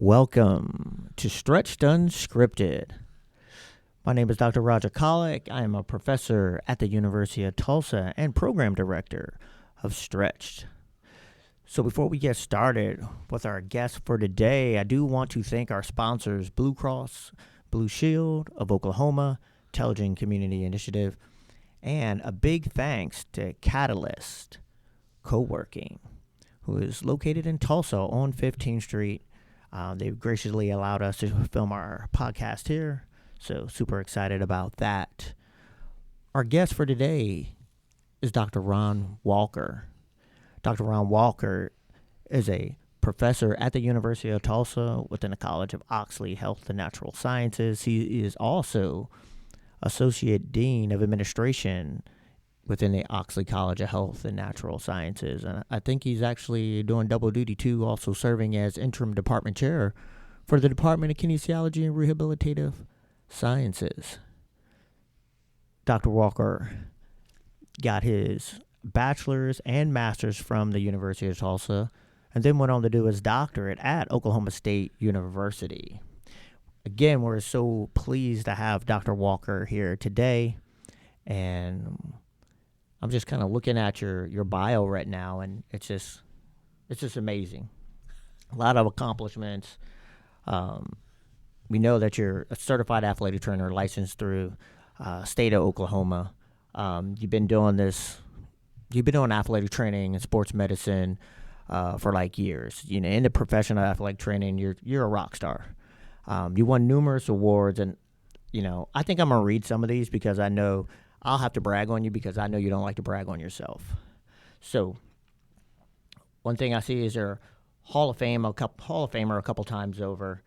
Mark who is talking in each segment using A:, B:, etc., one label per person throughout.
A: Welcome to Stretched Unscripted. My name is Dr. Roger Kollock. I am a professor at the University of Tulsa and program director of Stretched. So before we get started with our guest for today, I do want to thank our sponsors, Blue Cross Blue Shield of Oklahoma, Intelligent Community Initiative, and a big thanks to Catalyst Co-working, who is located in Tulsa on 15th Street. They've graciously allowed us to film our podcast here, so super excited about that. Our guest for today is Dr. Ron Walker. Dr. Ron Walker is a professor at the University of Tulsa within the College of Oxley Health and Natural Sciences. He is also Associate Dean of Administration within the Oxley College of Health and Natural Sciences. And I think he's actually doing double duty too, also serving as interim department chair for the Department of Kinesiology and Rehabilitative Sciences. Dr. Walker got his bachelor's and master's from the University of Tulsa and then went on to do his doctorate at Oklahoma State University. Again, we're so pleased to have Dr. Walker here today, and I'm just kind of looking at your bio right now, and it's just amazing. A lot of accomplishments. We know that you're a certified athletic trainer licensed through state of Oklahoma. You've been doing athletic training and sports medicine for like years. You know, in the professional athletic training, you're a rock star. You won numerous awards, and you know, I think I'm gonna read some of these because I know I'll have to brag on you because I know you don't like to brag on yourself. So, one thing I see is you're Hall of Famer a couple times over.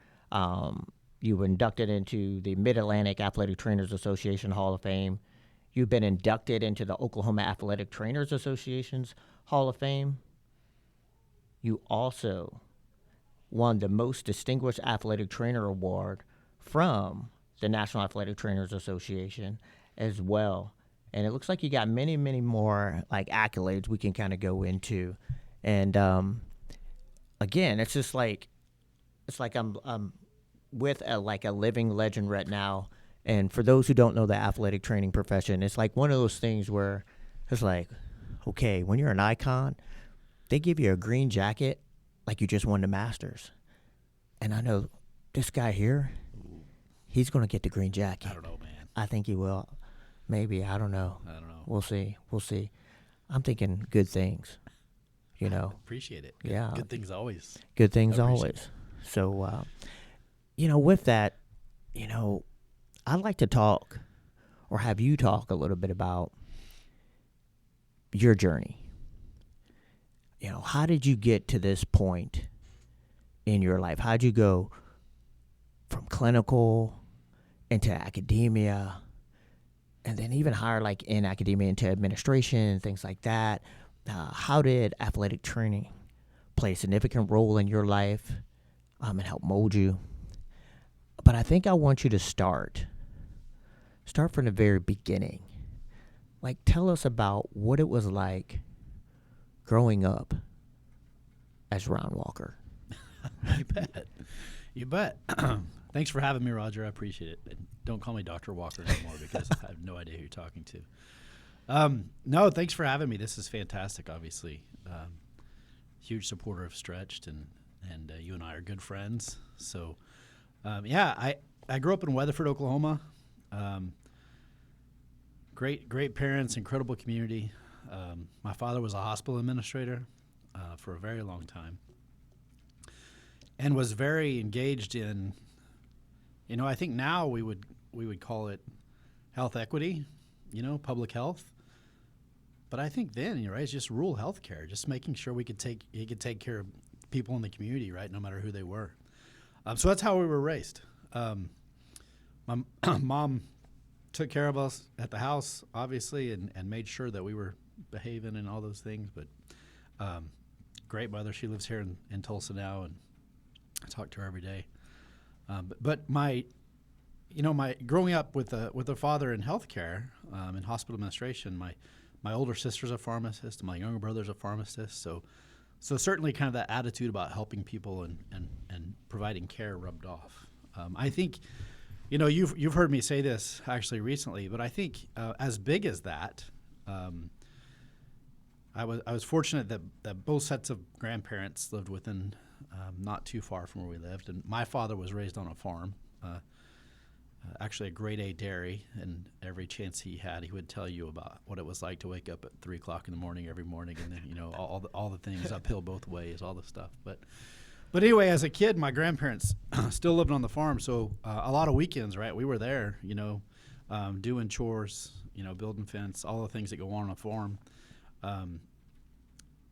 A: You were inducted into the Mid-Atlantic Athletic Trainers Association Hall of Fame. You've been inducted into the Oklahoma Athletic Trainers Association's Hall of Fame. You also won the Most Distinguished Athletic Trainer Award from the National Athletic Trainers Association as well. And it looks like you got many, many more like accolades we can kind of go into. And again, it's just like I'm with a living legend right now. And for those who don't know the athletic training profession, it's like one of those things where it's like, okay, when you're an icon, they give you a green jacket like you just won the Masters. And I know this guy here, he's going to get the green jacket.
B: I don't know, man.
A: I think he will. Maybe. I don't know. We'll see. I'm thinking good things, you know.
B: Appreciate it.
A: Yeah.
B: Good things always.
A: Good things always. So, with that, I'd like to talk or have you talk a little bit about your journey. How did you get to this point in your life? How'd you go from clinical into academia and then even higher, like in academia into administration, things like that? How did athletic training play a significant role in your life and help mold you? But I think I want you to start from the very beginning. Like, tell us about what it was like growing up as Ron Walker.
B: You bet. Thanks for having me, Roger. I appreciate it. And don't call me Dr. Walker anymore because I have no idea who you're talking to. No, thanks for having me. This is fantastic, obviously. Huge supporter of Stretched, and you and I are good friends. So, I grew up in Weatherford, Oklahoma. Great parents, incredible community. My father was a hospital administrator for a very long time and was very engaged in, I think now we would call it health equity, public health. But I think then, it's just rural health care, just making sure he could take care of people in the community, right, no matter who they were. So that's how we were raised. My mom took care of us at the house, obviously, and made sure that we were behaving and all those things. But great mother. She lives here in Tulsa now, and I talk to her every day. But my growing up with a father in healthcare, in hospital administration, my older sister's a pharmacist, and my younger brother's a pharmacist. So certainly kind of that attitude about helping people and providing care rubbed off. I think, you've heard me say this actually recently, but I think as big as that, I was fortunate that both sets of grandparents lived within not too far from where we lived, and my father was raised on a farm, actually a grade A dairy, and every chance he had, he would tell you about what it was like to wake up at 3 o'clock in the morning every morning, and then all the things uphill both ways, all the stuff. But anyway, as a kid, my grandparents still lived on the farm, so a lot of weekends, right? We were there, doing chores, building fence, all the things that go on a farm, and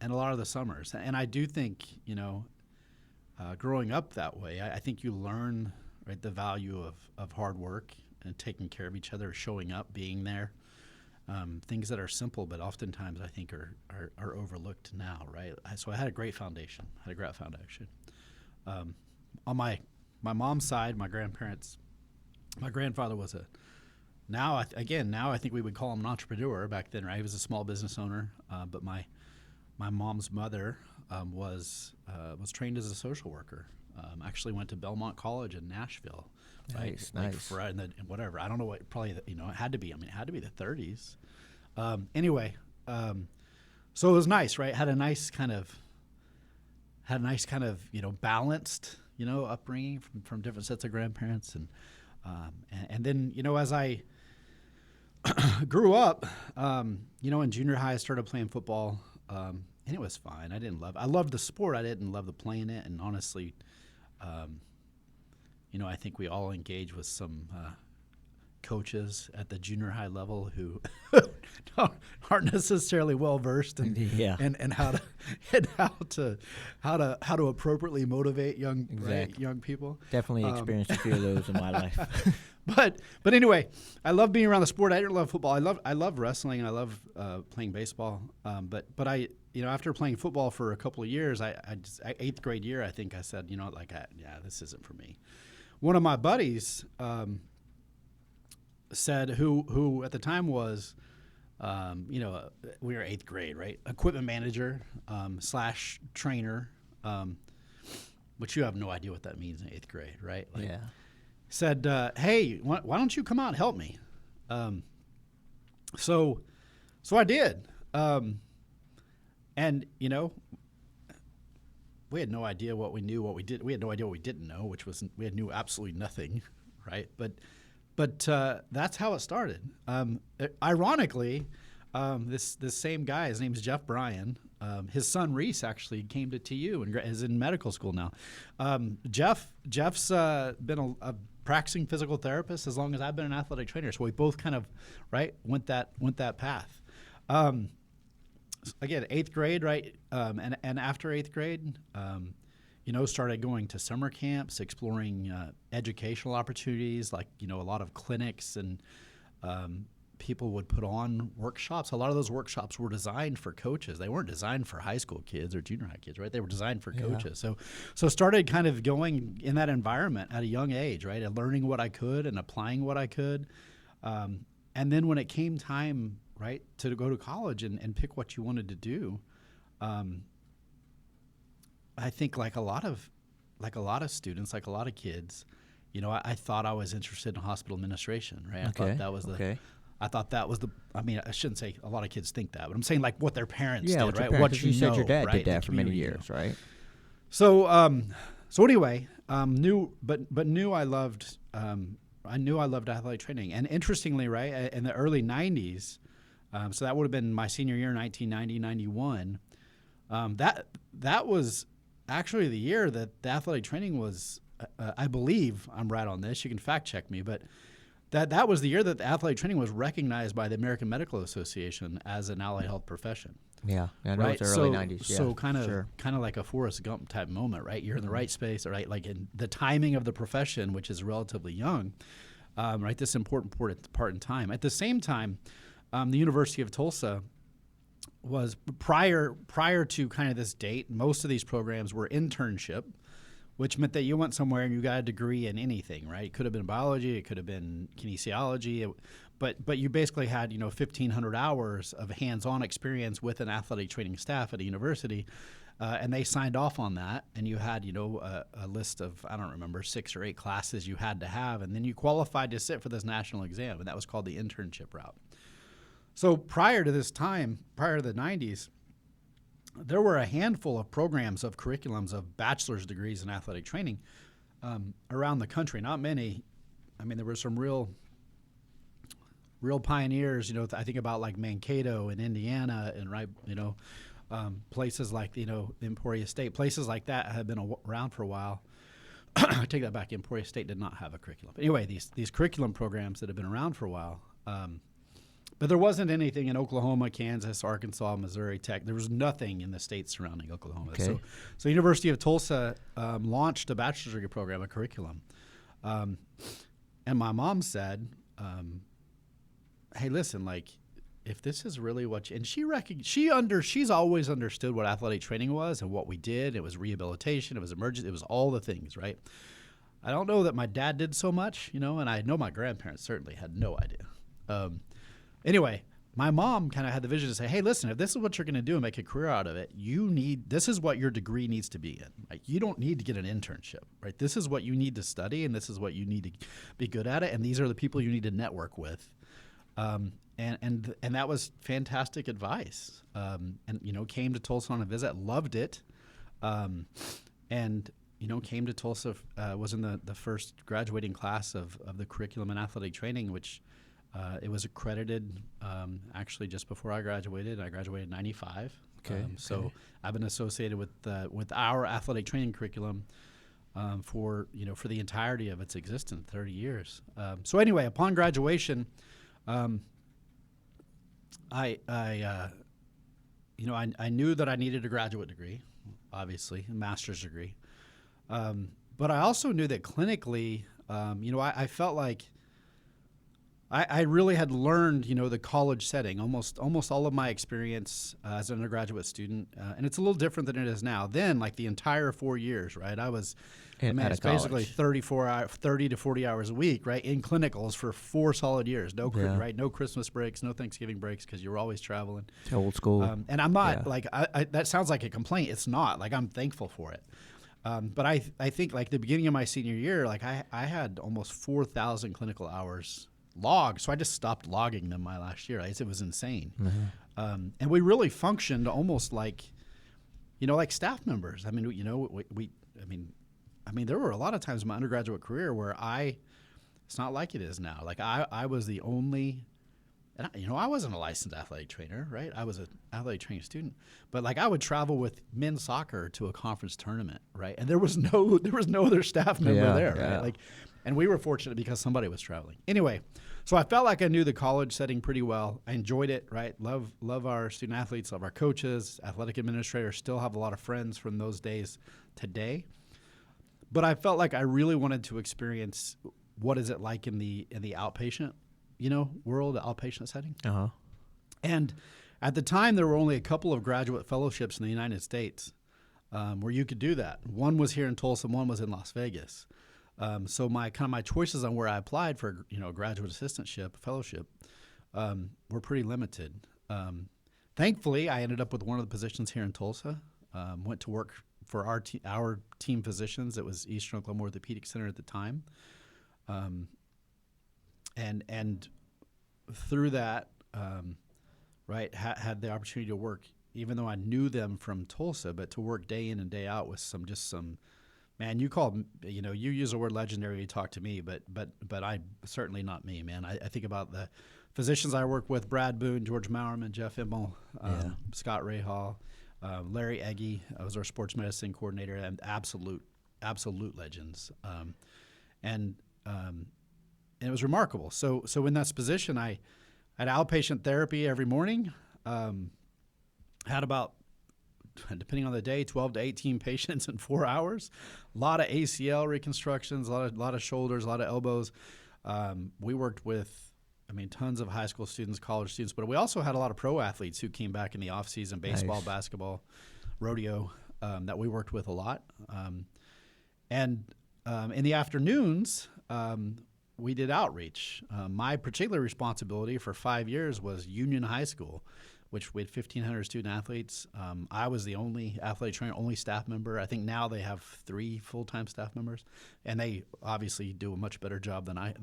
B: a lot of the summers. And I do think, growing up that way, I think you learn, right, the value of hard work and taking care of each other, showing up, being there. Things that are simple, but oftentimes I think are overlooked now, right? So I had a great foundation. On my mom's side, my grandfather was now I think we would call him an entrepreneur. Back then, right? He was a small business owner. But my mom's mother was trained as a social worker. Actually went to Belmont College in Nashville.
A: Nice,
B: right?
A: nice.
B: Whatever. I don't know what. Probably it had to be. It had to be the 30s. Anyway, so it was nice, right? Had a nice kind of balanced upbringing from different sets of grandparents, and then as I grew up, in junior high I started playing football, and it was fine. I loved the sport. I didn't love the playing it, and honestly, I think we all engage with some coaches at the junior high level who aren't necessarily well versed in how to appropriately motivate young people.
A: Definitely experienced a few of those in my life.
B: But anyway, I love being around the sport. I didn't love football. I love wrestling, and I love playing baseball. But I after playing football for a couple of years, I eighth grade year, I think I said, this isn't for me. One of my buddies said, who at the time was, we were eighth grade, right? Equipment manager / trainer, which you have no idea what that means in eighth grade, right? Said, hey, why don't you come out and help me? So I did. And, we had no idea what we knew, what we did. We had no idea what we didn't know, which was we knew absolutely nothing, right? But that's how it started. Ironically, this same guy, his name is Jeff Bryan. His son Reese actually came to TU and is in medical school now. Jeff's been a practicing physical therapist as long as I've been an athletic trainer. So we both kind of went that path. Again, eighth grade, right? And after eighth grade, started going to summer camps, exploring educational opportunities, like a lot of clinics, and people would put on workshops. A lot of those workshops were designed for coaches. They weren't designed for high school kids or junior high kids, right? They were designed for coaches. So started kind of going in that environment at a young age, right? And learning what I could and applying what I could. And then when it came time, right, to go to college and pick what you wanted to do, I think like a lot of students, like a lot of kids, I thought I was interested in hospital administration, right? I thought that was I shouldn't say a lot of kids think that, but I'm saying like what their parents did, right?
A: What you said your dad did that for many years, right?
B: So anyway, knew I loved athletic training. And interestingly, right, in the early 90s, so that would have been my senior year, 1990, 91, that was actually the year that the athletic training was, I believe I'm right on this, you can fact check me, but that was the year that the athletic training was recognized by the American Medical Association as an allied health profession.
A: Yeah, I know, right? It's the early 90s. Yeah,
B: so kind of like a Forrest Gump type moment, right? You're in the right space, right? Like in the timing of the profession, which is relatively young, right? This important part in time. At the same time, the University of Tulsa was prior to kind of this date. Most of these programs were internship, which meant that you went somewhere and you got a degree in anything, right? It could have been biology, it could have been kinesiology, but you basically had 1,500 hours of hands-on experience with an athletic training staff at a university, And they signed off on that, and you had, a list of, I don't remember, 6 or 8 classes you had to have, and then you qualified to sit for this national exam, and that was called the internship route. So prior to this time, prior to the 90s, there were a handful of programs of curriculums of bachelor's degrees in athletic training around the country. Not many. I mean, there were some real pioneers. I think about like Mankato in Indiana, and places like Emporia State, places like that have been around for a while. I take that back. Emporia State did not have a curriculum. But anyway, these curriculum programs that have been around for a while. But there wasn't anything in Oklahoma, Kansas, Arkansas, Missouri, Tech. There was nothing in the states surrounding Oklahoma.
A: Okay.
B: So University of Tulsa launched a bachelor's degree program, a curriculum. And my mom said, hey, listen, like, if this is really what and she's always understood what athletic training was and what we did. It was rehabilitation. It was emergency. It was all the things, right? I don't know that my dad did so much, and I know my grandparents certainly had no idea. Anyway, my mom kind of had the vision to say, hey, listen, if this is what you're going to do and make a career out of it, this is what your degree needs to be in. Like, you don't need to get an internship, right? This is what you need to study, and this is what you need to be good at it, and these are the people you need to network with. And that was fantastic advice. And came to Tulsa on a visit, loved it, and came to Tulsa, was in the first graduating class of the curriculum in athletic training, which it was accredited actually just before I graduated. I graduated in 95.
A: Okay.
B: So I've been associated with our athletic training curriculum for the entirety of its existence, 30 years. So anyway, upon graduation, I knew that I needed a graduate degree, obviously, a master's degree. But I also knew that clinically, I felt like I really had learned, the college setting, almost all of my experience as an undergraduate student. And it's a little different than it is now. Then, like the entire 4 years, right? I was, it's basically 30 to 40 hours a week, right? In clinicals for 4 solid years. Right? No Christmas breaks, no Thanksgiving breaks, because you were always traveling.
A: Old school.
B: And I'm not that sounds like a complaint. It's not. Like, I'm thankful for it. But I think like the beginning of my senior year, like I had almost 4,000 clinical hours logged. So I just stopped logging them my last year. It was insane. Mm-hmm. And we really functioned almost like, like staff members. I mean, there were a lot of times in my undergraduate career where it's not like it is now. Like I was the only, and I wasn't a licensed athletic trainer, right? I was an athletic training student, but like I would travel with men's soccer to a conference tournament, right? And there was no other staff member there, right? Like, and we were fortunate because somebody was traveling. Anyway, so I felt like I knew the college setting pretty well. I enjoyed it, right? Love our student athletes, love our coaches, athletic administrators. Still have a lot of friends from those days today. But I felt like I really wanted to experience what is it like in the outpatient, world, the outpatient setting. Uh-huh. And at the time, there were only a couple of graduate fellowships in the United States where you could do that. One was here in Tulsa, one was in Las Vegas. So my choices on where I applied for a graduate assistantship, fellowship, were pretty limited. Thankfully, I ended up with one of the positions here in Tulsa. Went to work for our team physicians. It was Eastern Oklahoma Orthopedic Center at the time, and through that, had the opportunity to work, even though I knew them from Tulsa, but to work day in and day out with some. Man, you use the word legendary when you talk to me, but I certainly not me, man. I think about the physicians I work with: Brad Boone, George Mowerman, Jeff Immel, Scott Rahal, Larry Egge. I was our sports medicine coordinator, and absolute legends. And it was remarkable. So in that position, I had outpatient therapy every morning. Had about, depending on the day, 12 to 18 patients in 4 hours. A lot of ACL reconstructions, a lot of shoulders, a lot of elbows. We worked with, tons of high school students, college students, but we also had a lot of pro athletes who came back in the off season, baseball, nice. Basketball, rodeo, that we worked with a lot. And in the afternoons, we did outreach. My particular responsibility for 5 years was Union High School, which we had 1,500 student athletes. I was the only athletic trainer, only staff member. I think now they have 3 full-time staff members, and they obviously do a much better job than I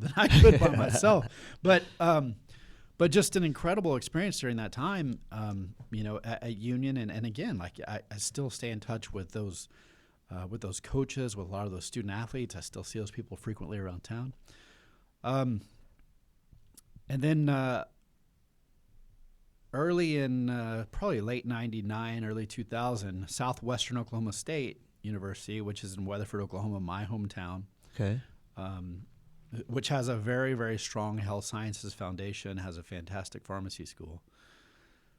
B: could by myself. But just an incredible experience during that time, at Union, and again, like I still stay in touch with those coaches, with a lot of those student athletes. I still see those people frequently around town. And then early in probably late 99, early 2000, Southwestern Oklahoma State University, which is in Weatherford, Oklahoma, my hometown,
A: Okay.
B: which has a very, very strong health sciences foundation, has a fantastic pharmacy school.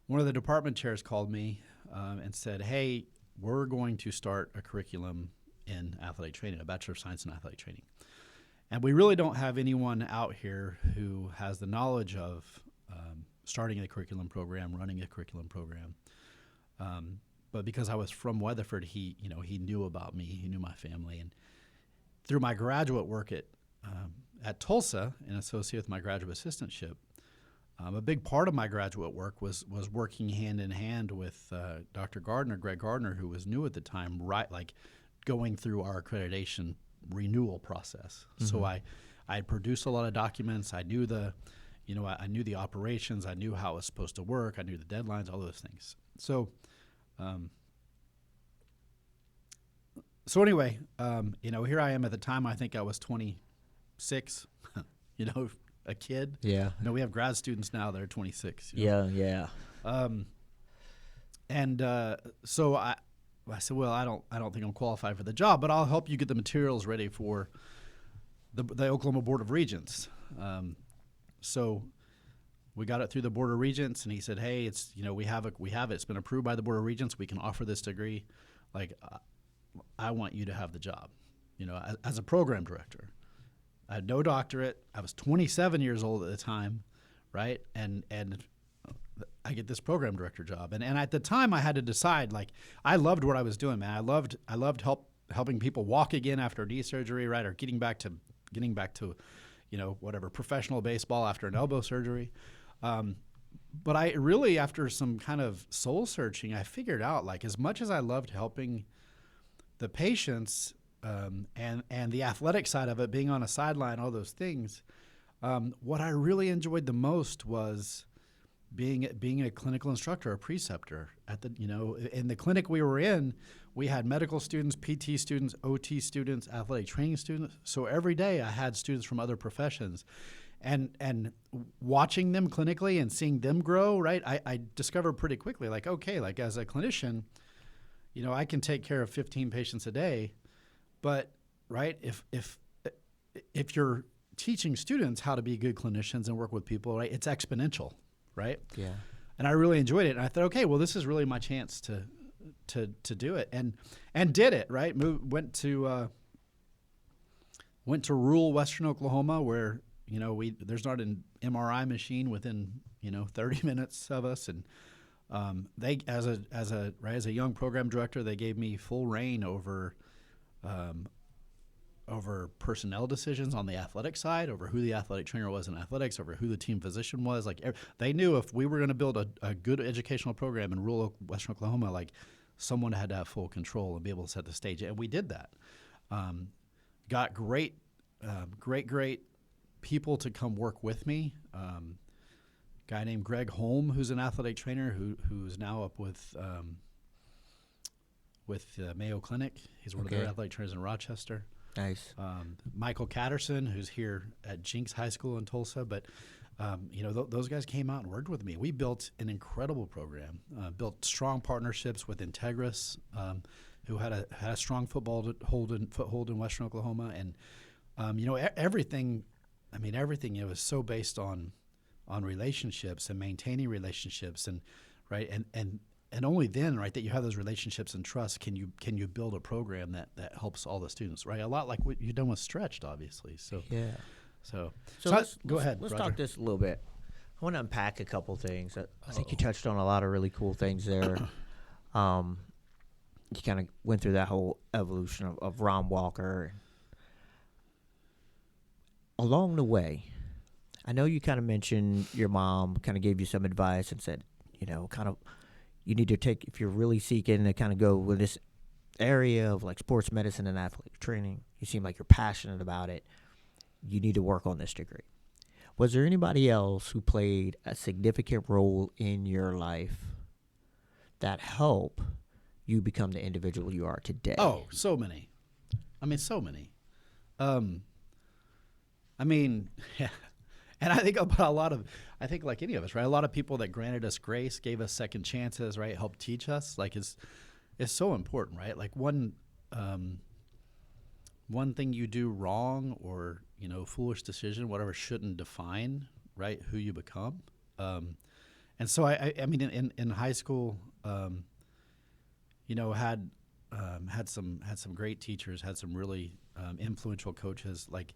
B: One of the department chairs called me and said, hey, we're going to start a curriculum in athletic training, a Bachelor of Science in Athletic Training. And we really don't have anyone out here who has the knowledge of starting a curriculum program, running a curriculum program. But because I was from Weatherford, he knew about me, he knew my family. And through my graduate work at Tulsa, and associated with my graduate assistantship, a big part of my graduate work was working hand in hand with Dr. Gardner, Greg Gardner, who was new at the time, right, like going through our accreditation renewal process. Mm-hmm. So I had produced a lot of documents. I knew I knew the operations. I knew how it was supposed to work. I knew the deadlines, all those things. So anyway, here I am at the time. I think I was 26, a kid.
A: Yeah.
B: We have grad students now that are 26.
A: Yeah.
B: So I said, well, I don't think I'm qualified for the job, but I'll help you get the materials ready for the Oklahoma Board of Regents. So we got it through the Board of Regents, and he said, hey, it's we have it. It's been approved by the Board of Regents. We can offer this degree. Like, I want you to have the job, as a program director. I had no doctorate. I was 27 years old at the time, right? And I get this program director job. And at the time I had to decide, like, I loved what I was doing, man. I loved helping people walk again after knee surgery, right? Or getting back to whatever, professional baseball after an elbow surgery. But I really, after some kind of soul searching, I figured out, like, as much as I loved helping the patients, and the athletic side of it, being on a sideline, all those things, what I really enjoyed the most was being a clinical instructor, a preceptor. In the clinic we were in, we had medical students, PT students, OT students, athletic training students. So every day I had students from other professions, and watching them clinically and seeing them grow, right? I discovered pretty quickly, like, okay, like, as a clinician, I can take care of 15 patients a day. But right, if you're teaching students how to be good clinicians and work with people, right, it's exponential, right? Yeah. And I really enjoyed it, and I thought, okay, well, this is really my chance to do it, and did it, right? Went to rural Western Oklahoma, where there's not an MRI machine within 30 minutes of us, and they as a young program director, they gave me full reign over personnel decisions on the athletic side, over who the athletic trainer was in athletics, over who the team physician was. Like, they knew if we were going to build a good educational program in rural Western Oklahoma, like, someone had to have full control and be able to set the stage. And we did that. Got great people to come work with me. Guy named Greg Holm, who's an athletic trainer, who's now up with Mayo Clinic. He's one of their athletic trainers in Rochester.
A: Nice.
B: Michael Catterson, who's here at Jinx High School in Tulsa. But, those guys came out and worked with me. We built an incredible program, built strong partnerships with Integris, who had a strong foothold in Western Oklahoma. And, everything was so based on relationships and maintaining relationships, and right, and only then, right, that you have those relationships and trust can you build a program that helps all the students, right? A lot like what you've done with Stretched, obviously. So yeah. So go ahead.
A: Let's
B: Roger.
A: talk this a little bit. I want to unpack a couple things. I think you touched on a lot of really cool things there. You kind of went through that whole evolution of Ron Walker. Along the way, I know you kind of mentioned your mom kind of gave you some advice and said, kind of, you need to take, if you're really seeking to kind of go with this area of like sports medicine and athletic training, you seem like you're passionate about it, you need to work on this degree. Was there anybody else who played a significant role in your life that helped you become the individual you are today?
B: Oh, so many. I mean, so many. I mean, yeah. And I think about I think like any of us, right? A lot of people that granted us grace, gave us second chances, right? Helped teach us, like is so important, right? Like one thing you do wrong or, foolish decision, whatever, shouldn't define, right, who you become. And so I mean, in high school, had some great teachers, had some really influential coaches. Like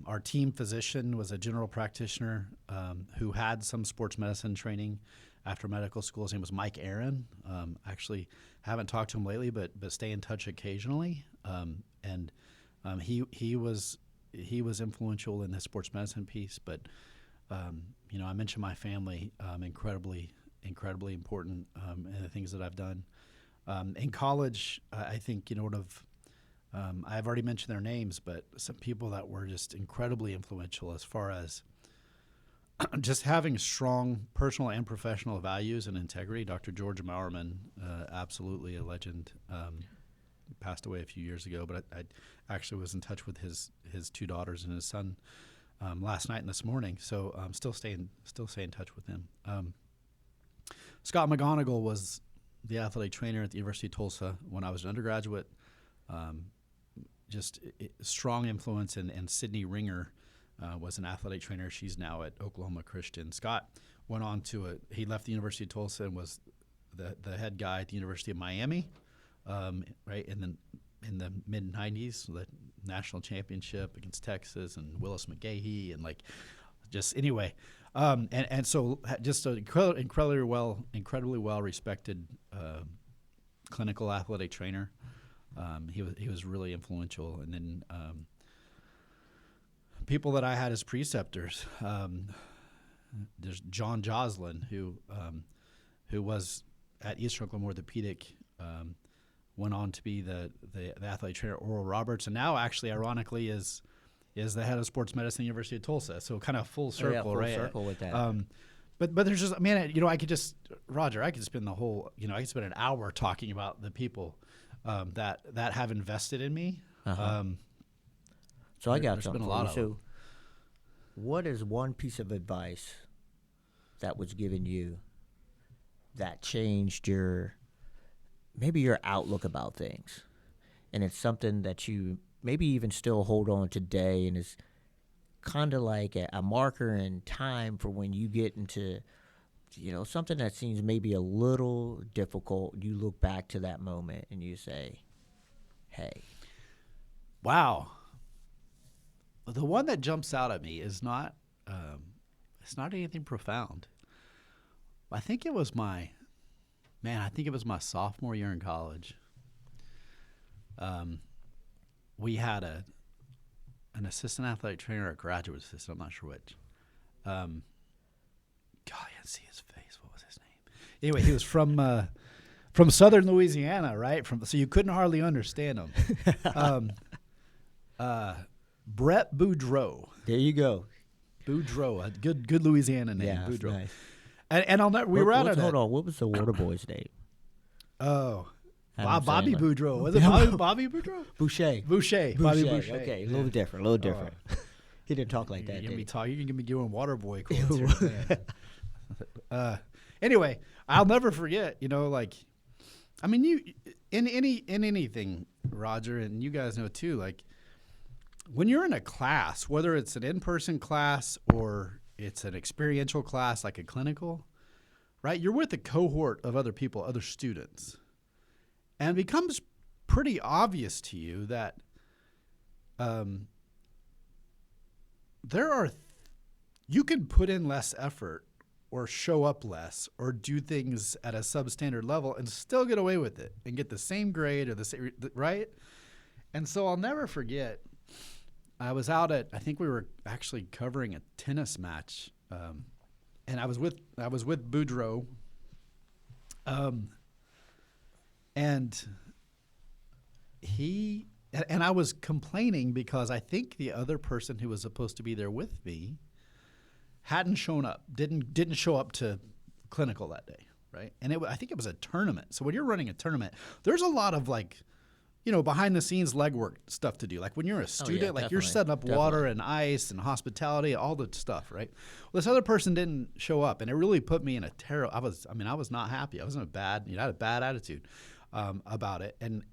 B: our team physician was a general practitioner who had some sports medicine training after medical school. His name was Mike Aaron. Actually, haven't talked to him lately, but stay in touch occasionally. He was influential in the sports medicine piece. But I mentioned my family, incredibly important in the things that I've done. In college, I think I've already mentioned their names, but some people that were just incredibly influential as far as just having strong personal and professional values and integrity. Dr. George Maurerman, absolutely a legend, passed away a few years ago, but I actually was in touch with his two daughters and his son last night and this morning, so still stay in touch with him. Scott McGonigal was the athletic trainer at the University of Tulsa when I was an undergraduate. Just strong influence, and Sydney Ringer was an athletic trainer. She's now at Oklahoma Christian. Scott went on he left the University of Tulsa and was the head guy at the University of Miami, right, in the mid-'90s, the national championship against Texas and Willis McGahee, and like, just anyway, and so just an incredibly well respected clinical athletic trainer. He was really influential. And then people that I had as preceptors, there's John Joslin, who was at Eastern Oklahoma Orthopedic, went on to be the athletic trainer at Oral Roberts, and now actually, ironically, is the head of sports medicine at the University of Tulsa. So kind of full circle, right? Full
A: circle with that.
B: But there's just, I could just, Roger, I could spend I could spend an hour talking about the people that have invested in me.
A: So I got something for you. So what is one piece of advice that was given you that changed maybe your outlook about things? And it's something that you maybe even still hold on today, and is kind of like a marker in time for when you get into, something that seems maybe a little difficult. You look back to that moment and you say, hey.
B: Wow. The one that jumps out at me is not, it's not anything profound. I think it was my sophomore year in college. We had an assistant athletic trainer, or a graduate assistant, I'm not sure which. God, I can't see his face. What was his name? Anyway, he was from southern Louisiana, right? So you couldn't hardly understand him. Brett Boudreaux.
A: There you go.
B: Boudreaux, a good Louisiana name.
A: Yeah,
B: Boudreaux.
A: nice.
B: And I'll never. Hold
A: on. What was the water boy's name?
B: Oh. Bobby Boudreaux. Was it Bobby Boudreaux?
A: Boucher.
B: Bobby Boucher.
A: Okay, a little different. He didn't talk like that,
B: You're
A: did
B: going to be doing water boy quotes here. Anyway, I'll never forget, you in anything, Roger, and you guys know too, like, when you're in a class, whether it's an in-person class or it's an experiential class like a clinical, right? You're with a cohort of other people, other students. And it becomes pretty obvious to you that you can put in less effort or show up less or do things at a substandard level and still get away with it and get the same grade or the same, right? And so I'll never forget, I was out I think we were actually covering a tennis match, and I was with Boudreaux, and I was complaining because I think the other person who was supposed to be there with me hadn't shown up, didn't show up to clinical that day, right? And I think it was a tournament. So when you're running a tournament, there's a lot of behind the scenes legwork stuff to do. Like when you're a student, you're setting up water and ice and hospitality, all the stuff, right? Well, this other person didn't show up, and it really put me in a terrible. I was not happy. I was in I had a bad attitude about it. And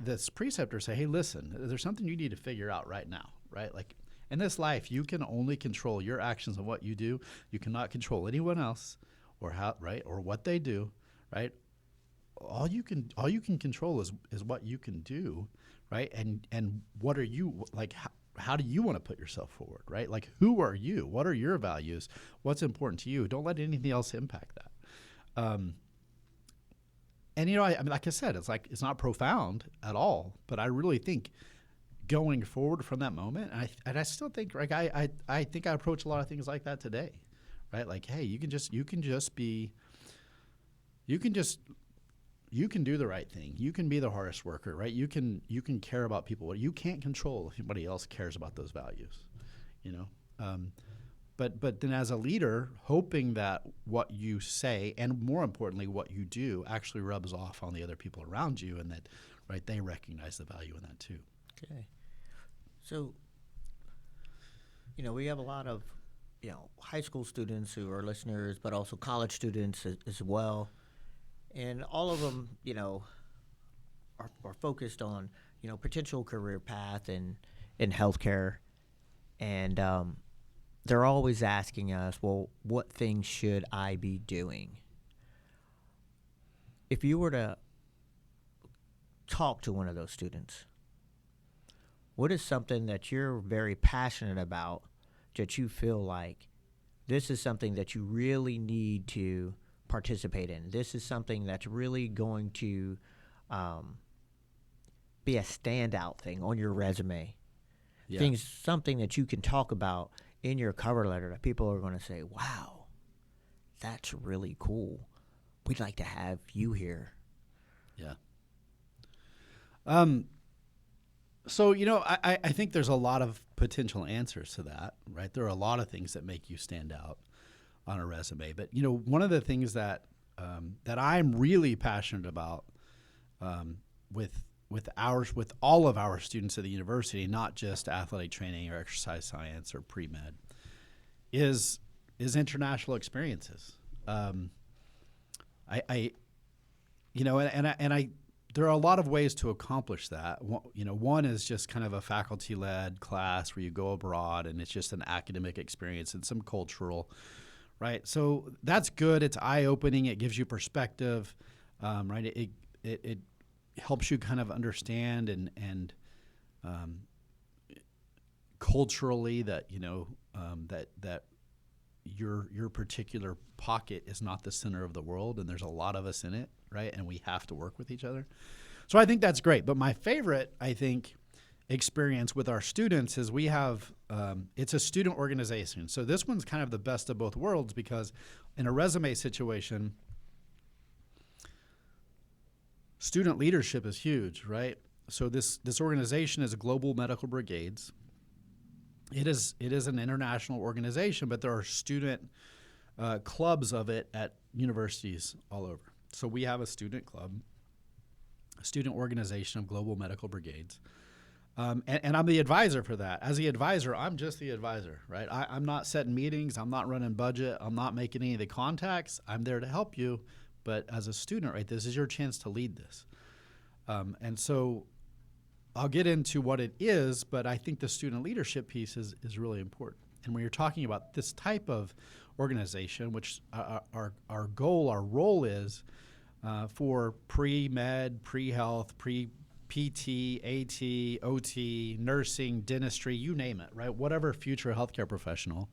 B: this preceptor said, "Hey, listen, there's something you need to figure out right now, right? Like in this life, you can only control your actions and what you do. You cannot control anyone else or how, right, or what they do, right? All you can control is what you can do, right? And what are you like? How do you want to put yourself forward, right? Like, who are you? What are your values? What's important to you? Don't let anything else impact that." And like I said, it's not profound at all, but I really think going forward from that moment, and I still think I think I approach a lot of things like that today, right? Like, hey, you can do the right thing. You can be the hardest worker, right? You can care about people. You can't control if anybody else cares about those values, But then as a leader, hoping that what you say and more importantly what you do actually rubs off on the other people around you, and that they recognize the value in that too.
A: Okay. So, we have a lot of high school students who are listeners, but also college students as well. And all of them, are focused on, potential career path in healthcare. And they're always asking us, well, what things should I be doing? If you were to talk to one of those students, what is something that you're very passionate about that you feel like this is something that you really need to participate in? This is something that's really going to be a standout thing on your resume. Yeah. Something that you can talk about in your cover letter that people are going to say, wow, that's really cool. We'd like to have you here.
B: Yeah. So, I think there's a lot of potential answers to that, right? There are a lot of things that make you stand out on a resume. But, one of the things that I'm really passionate about with all of our students at the university, not just athletic training or exercise science or pre-med, is international experiences. There are a lot of ways to accomplish that. One is just kind of a faculty-led class where you go abroad and it's just an academic experience and some cultural, right? So that's good. It's eye-opening. It gives you perspective, right? It helps you kind of understand and culturally that that your particular pocket is not the center of the world, and there's a lot of us in it, right? And we have to work with each other. So I think that's great. But my favorite, I think, experience with our students is we have it's a student organization. So this one's kind of the best of both worlds, because in a resume situation, student leadership is huge, right? So this organization is Global Medical Brigades. It is an international organization, but there are student clubs of it at universities all over. So we have a student club, a student organization of Global Medical Brigades. And I'm the advisor for that. As the advisor, I'm just the advisor, right? I'm not setting meetings. I'm not running budget. I'm not making any of the contacts. I'm there to help you. But as a student, right, this is your chance to lead this. And so I'll get into what it is, but I think the student leadership piece is really important. And when you're talking about this type of organization, which our goal, our role is for pre-med, pre-health, PT, AT, OT, nursing, dentistry, you name it, right? Whatever future healthcare professional,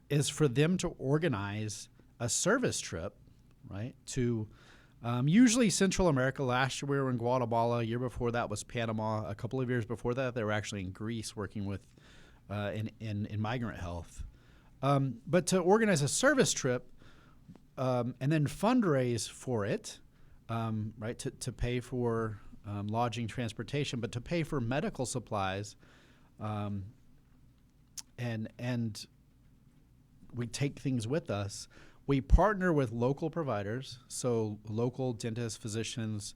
B: is for them to organize a service trip, right, to usually Central America. Last year we were in Guatemala. A year before that was Panama. A couple of years before that they were actually in Greece working with in migrant health. But to organize a service trip and then fundraise for it, right, to pay for lodging, transportation, but to pay for medical supplies, and we take things with us. We partner with local providers, so local dentists, physicians,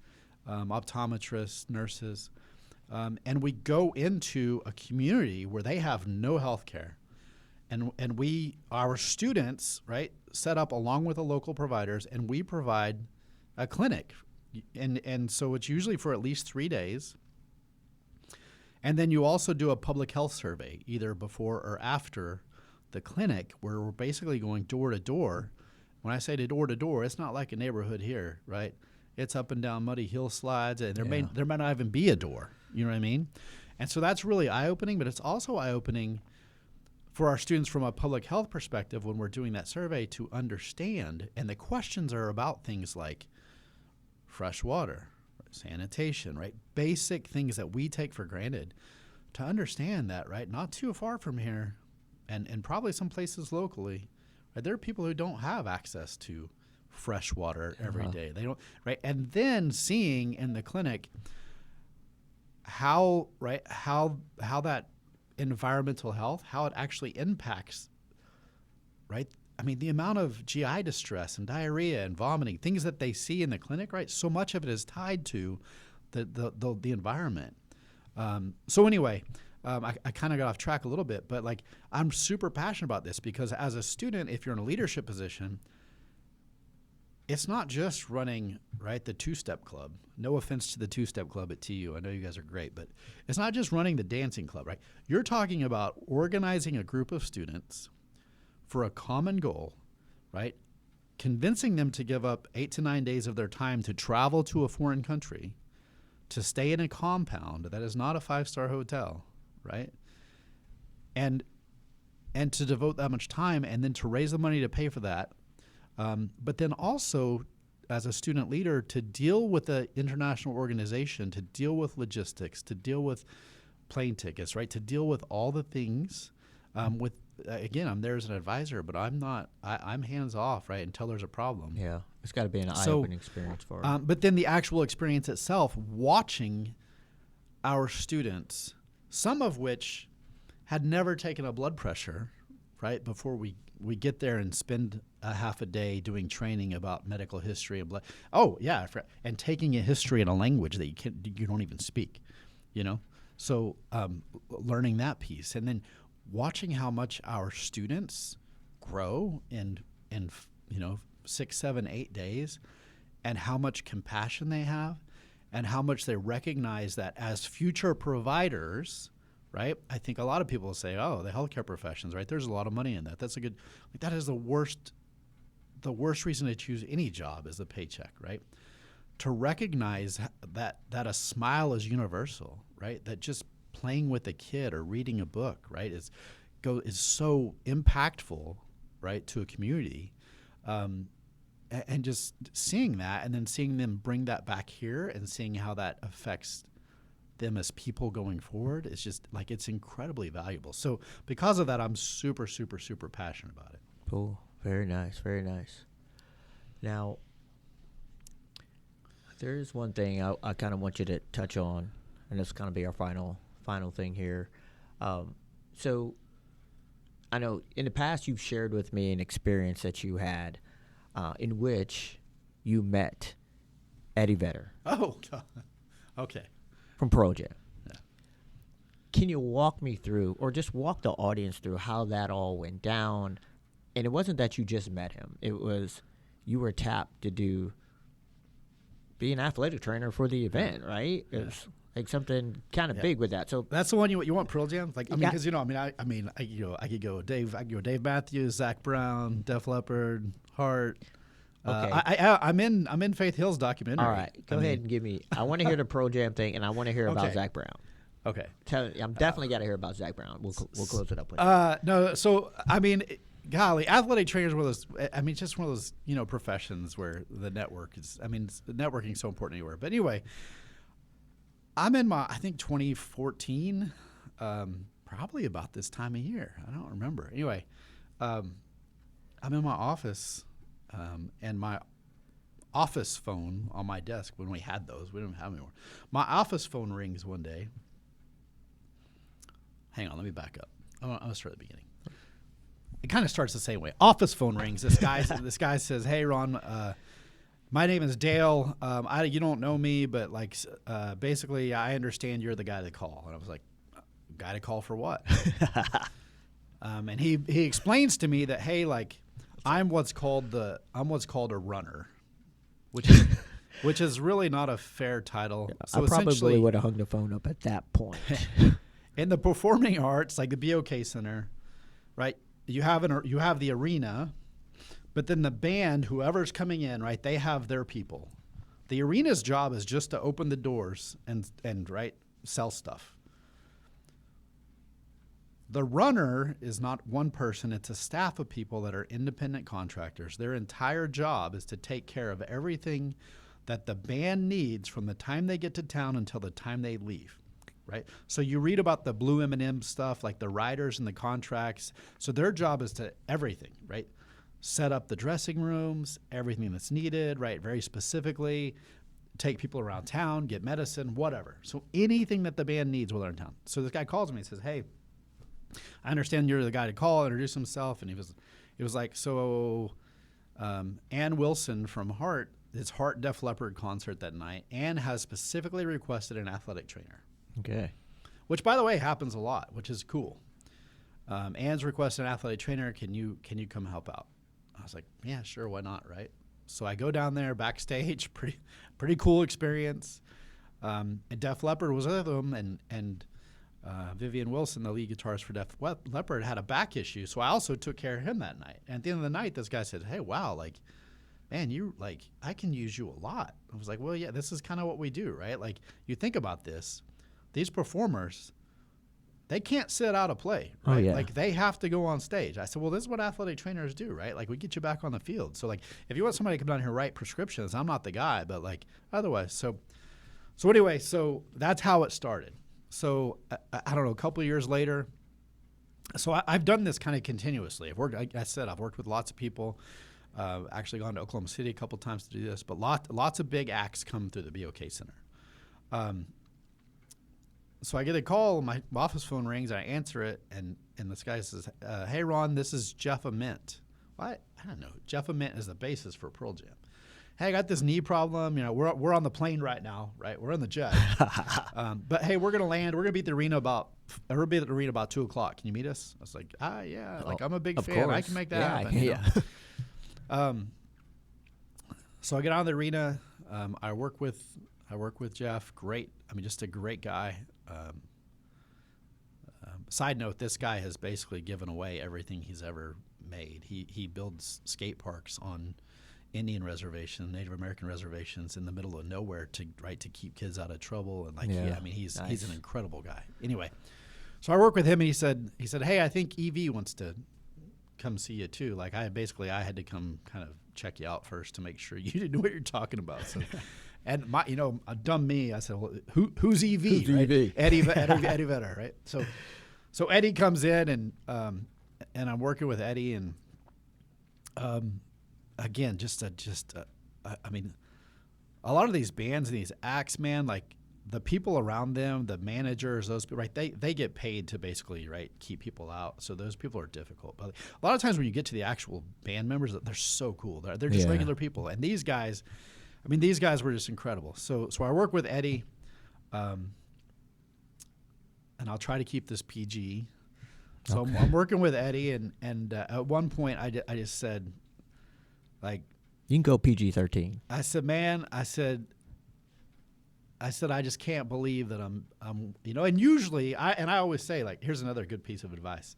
B: optometrists, nurses, and we go into a community where they have no health care. And our students, right, set up along with the local providers, and we provide a clinic. And so it's usually for at least 3 days. And then you also do a public health survey, either before or after the clinic, where we're basically going door to door. When I say door to door, it's not like a neighborhood here, right? It's up and down muddy hillsides, and there might not even be a door. You know what I mean? And so that's really eye-opening, but it's also eye-opening for our students from a public health perspective when we're doing that survey to understand. And the questions are about things like fresh water, sanitation, right? Basic things that we take for granted, to understand that, right? Not too far from here, and probably some places locally, right? There are people who don't have access to fresh water every day. They don't, right? And then seeing in the clinic how that environmental health, how it actually impacts, right? I mean, the amount of GI distress and diarrhea and vomiting, things that they see in the clinic, right? So much of it is tied to the environment. So anyway, I kind of got off track a little bit, but like, I'm super passionate about this because as a student, if you're in a leadership position, it's not just running, right, the two-step club. No offense to the two-step club at TU. I know you guys are great, but it's not just running the dancing club, right? You're talking about organizing a group of students for a common goal, right? Convincing them to give up 8 to 9 days of their time to travel to a foreign country, to stay in a compound that is not a 5-star hotel, right? And to devote that much time, and then to raise the money to pay for that. But then also, as a student leader, to deal with the international organization, to deal with logistics, to deal with plane tickets, right? To deal with all the things. Again, I'm there as an advisor, but I'm hands off, right, until there's a problem.
A: Yeah, it's got to be an eye-opening experience for us.
B: But then the actual experience itself, watching our students, some of which had never taken a blood pressure, right, before we get there and spend a half a day doing training about medical history and blood. Oh yeah, and taking a history in a language that you don't even speak, you know. So learning that piece, and then watching how much our students grow in 6, 7, 8 days, and how much compassion they have, and how much they recognize that as future providers. Right? I think a lot of people say, oh, the healthcare professions, right? There's a lot of money in that. That's that is the worst reason to choose any job is the paycheck, right? To recognize that a smile is universal, right? That just playing with a kid or reading a book, right, is so impactful, right, to a community. And just seeing that, and then seeing them bring that back here and seeing how that affects them as people going forward, is just like, it's incredibly valuable. So because of that, I'm super, super, super passionate about it.
A: Cool. Very nice. Very nice. Now, there is one thing I kind of want you to touch on, and this is going to be our final thing here. So I know in the past you've shared with me an experience that you had in which you met Eddie Vedder.
B: Oh, God. Okay.
A: From Pearl Jam.
B: Yeah.
A: Can you walk me through, or just walk the audience through, how that all went down? And it wasn't that you just met him. It was you were tapped to be an athletic trainer for the event, right? It was like something kind of big with that. So
B: that's the one you want, Pearl Jam? Like, I mean, because I could go Dave Matthews, Zach Brown, Def Leppard, Hart. Okay. I'm in Faith Hill's documentary.
A: All right, go ahead and give me. I want to hear the Pearl Jam thing, and I want to hear about Zach Brown.
B: Okay.
A: I'm definitely got to hear about Zach Brown. We'll close it up with
B: no. So I mean, golly, athletic trainers are one of those. I mean, it's just one of those professions where the network is. I mean, networking is so important anywhere. But anyway, I'm in I think 2014, probably about this time of year. I don't remember. Anyway. I'm in my office, and my office phone on my desk, when we had those, we don't have them anymore. My office phone rings one day. Hang on, let me back up. I'm gonna start at the beginning. It kind of starts the same way. Office phone rings. This guy says, "Hey, Ron, my name is Dale. You don't know me, but like, basically, I understand you're the guy to call." And I was like, "Guy to call for what?" And he explains to me that, hey, like, I'm what's called a runner, which is really not a fair title. So
A: I probably would have hung the phone up at that point.
B: In the performing arts, like the BOK Center, right? You have the arena, but then the band, whoever's coming in, right? They have their people. The arena's job is just to open the doors and right, sell stuff. The runner is not one person. It's a staff of people that are independent contractors. Their entire job is to take care of everything that the band needs from the time they get to town until the time they leave, right? So you read about the blue M&M stuff, like the riders and the contracts. So their job is to everything, right? Set up the dressing rooms, everything that's needed, right? Very specifically, take people around town, get medicine, whatever. So anything that the band needs while they're in town. So this guy calls me and says, "Hey, I understand you're the guy to call," introduce himself. And he was like, "So Ann Wilson from Heart, it's Heart Def Leppard concert that night. Ann has specifically requested an athletic trainer."
A: Okay.
B: Which, by the way, happens a lot, which is cool. Ann's requested an athletic trainer. Can you come help out? I was like, "Yeah, sure, why not?" Right. So I go down there backstage. Pretty cool experience. And Def Leppard was with them, and Vivian Wilson, the lead guitarist for Def Leppard, had a back issue, so I also took care of him that night. And at the end of the night, this guy said, "Hey, wow, like, man, I can use you a lot." I was like, "Well, yeah, this is kind of what we do, right? Like, you think about this, these performers, they can't sit out a play, right?
A: Oh, yeah.
B: Like, they have to go on stage." I said, "Well, this is what athletic trainers do, right? Like, we get you back on the field. So, like, if you want somebody to come down here and write prescriptions, I'm not the guy, but, like, otherwise." So anyway, so that's how it started. So I don't know, a couple of years later, so I've done this kind of continuously. I've worked with lots of people. Actually gone to Oklahoma City a couple of times to do this, but lots of big acts come through the BOK Center. So I get a call, my office phone rings, I answer it, and this guy says, "Hey, Ron, this is Jeff Ament." Well, I don't know. Jeff Ament is the bassist for Pearl Jam. "Hey, I got this knee problem. You know, we're on the plane right now, right? We're in the jet. But hey, we're gonna land. We're gonna be at the arena about 2:00. Can you meet us?" I was like, "Yeah, like, I'm a big fan.
A: Course.
B: I can make that happen."
A: Yeah.
B: So I get out of the arena. I work with Jeff. Great. I mean, just a great guy. Side note: this guy has basically given away everything he's ever made. He builds skate parks on Indian reservation, Native American reservations in the middle of nowhere to keep kids out of trouble, and he's an incredible guy. Anyway, so I work with him, and he said, "Hey, I think EV wants to come see you too." Like, I had to come kind of check you out first to make sure you didn't know what you're talking about. So, and a dumb me, I said, "Well, who's EV?"
A: Who's
B: right?
A: EV?
B: Eddie Vedder, right? So Eddie comes in, and I'm working with Eddie, and again, I mean, a lot of these bands and these acts, man, like, the people around them, the managers, those people, right? They get paid to basically, right, keep people out. So those people are difficult. But a lot of times when you get to the actual band members, they're so cool. They're just regular people. And these guys were just incredible. So I work with Eddie, and I'll try to keep this PG. So okay. I'm working with Eddie, and at one point I just said, like,
A: you can go PG-13.
B: I said, "Man," I said, "I just can't believe that I'm and usually I always say, like, here's another good piece of advice.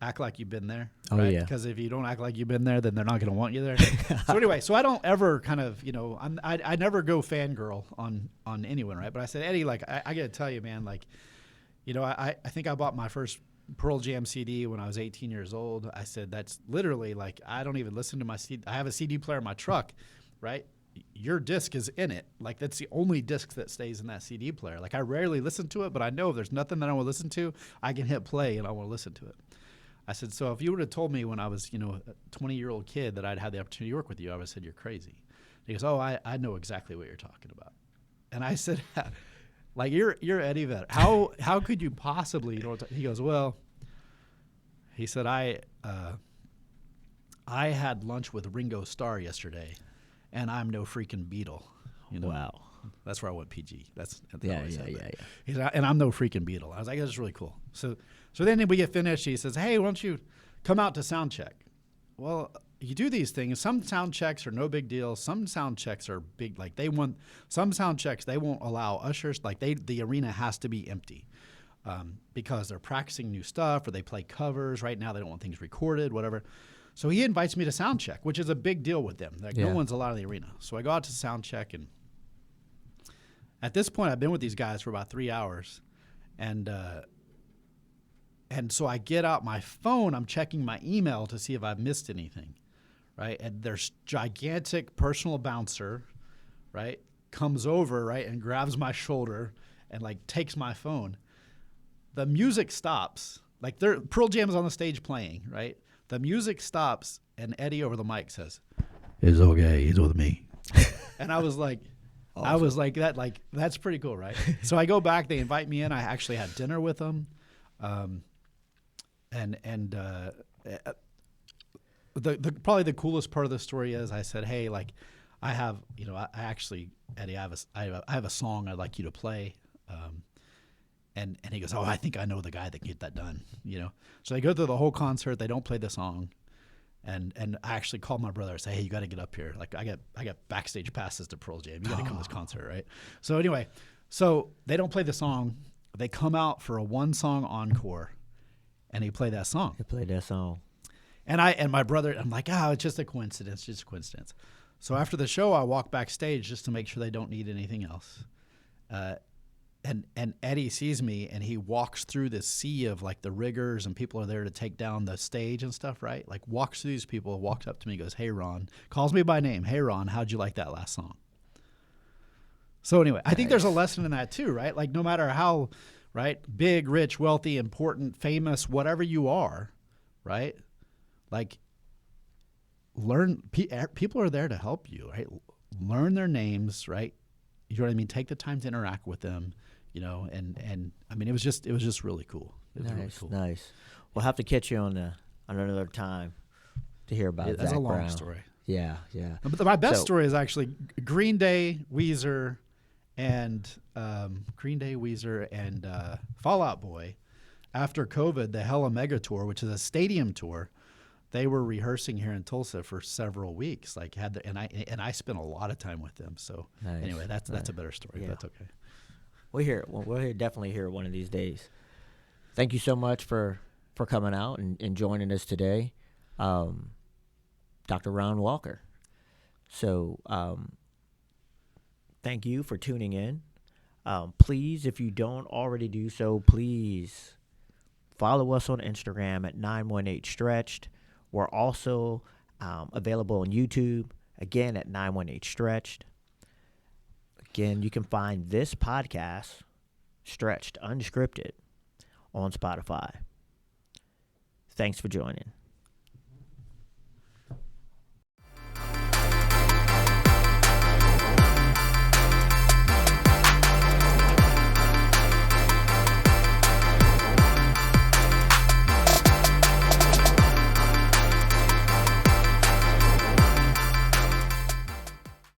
B: Act like you've been there.
A: Oh,
B: right?
A: yeah.
B: Because if you don't act like you've been there, then they're not going to want you there." So anyway, so I don't ever kind of, I never go fangirl on anyone, right? But I said, "Eddie, like, I got to tell you, man, like, I think I bought my first Pearl Jam CD when I was 18 years old." I said, "That's literally, like, I don't even listen to my CD. I have a CD player in my truck, right? Your disc is in it. Like, that's the only disc that stays in that CD player. Like, I rarely listen to it, but I know if there's nothing that I want to listen to, I can hit play and I want to listen to it." I said, so if you would have told me when I was, a 20-year-old kid that I'd had the opportunity to work with you, I would have said, you're crazy. He goes, oh, I know exactly what you're talking about. And I said, like, you're Eddie Vedder. How could you possibly, he goes, well, he said, I had lunch with Ringo Starr yesterday, and I'm no freaking Beatle.
A: Wow.
B: That's where I went PG. That's
A: yeah.
B: He said, and I'm no freaking Beatle. I was like, that's really cool. So then we get finished. He says, hey, why don't you come out to sound check? Well, you do these things. Some sound checks are no big deal. Some sound checks are big. Like some sound checks, they won't allow ushers. Like the arena has to be empty because they're practicing new stuff or they play covers. Right now, they don't want things recorded, whatever. So he invites me to sound check, which is a big deal with them. Like no one's allowed in the arena. So I go out to sound check, and at this point, I've been with these guys for about 3 hours, and so I get out my phone. I'm checking my email to see if I've missed anything, right? And there's gigantic personal bouncer, right, comes over, right, and grabs my shoulder and like takes my phone. The music stops. Like Pearl Jam is on the stage playing, right? The music stops, and Eddie over the mic says, "It's okay. He's with me." And I was like. Awesome. I was like that. Like that's pretty cool, right? So I go back. They invite me in. I actually had dinner with them, the probably the coolest part of the story is I said, hey, like I have, I actually, Eddie, I have a song I'd like you to play, and he goes, oh, I think I know the guy that can get that done, So they go through the whole concert. They don't play the song. And I actually called my brother and said, hey, you got to get up here. Like I got backstage passes to Pearl Jam. You got to come to this concert, right? So anyway, they don't play the song. They come out for a 1-song encore, and he played that song.
A: He played that song.
B: And my brother, I'm like, it's just a coincidence, just a coincidence. So after the show, I walk backstage just to make sure they don't need anything else. And Eddie sees me, and he walks through this sea of like the riggers and people are there to take down the stage and stuff, right? Like walks through these people, walks up to me, goes, hey, Ron, calls me by name. Hey, Ron, how'd you like that last song? So anyway, I think there's a lesson in that too, right? Like no matter how, right, big, rich, wealthy, important, famous, whatever you are, right? Like people are there to help you, right? Learn their names, right? You know what I mean? Take the time to interact with them. And I mean, it was just really cool. It was really cool.
A: Nice. We'll have to catch you on another time to hear about it.
B: That's a long
A: Brown.
B: story.
A: Yeah.
B: But my best story is actually Green Day, Weezer, and Fall Out Boy. After COVID, the Hella Mega Tour, which is a stadium tour, they were rehearsing here in Tulsa for several weeks. Like and I spent a lot of time with them. So anyway, that's a better story. Yeah. But that's okay.
A: We'll definitely hear one of these days. Thank you so much for coming out and joining us today, Dr. Ron Walker. So thank you for tuning in. Please, if you don't already do so, please follow us on Instagram at 918stretched. We're also available on YouTube, again, at 918stretched. Again, you can find this podcast, Stretched Unscripted, on Spotify. Thanks for joining.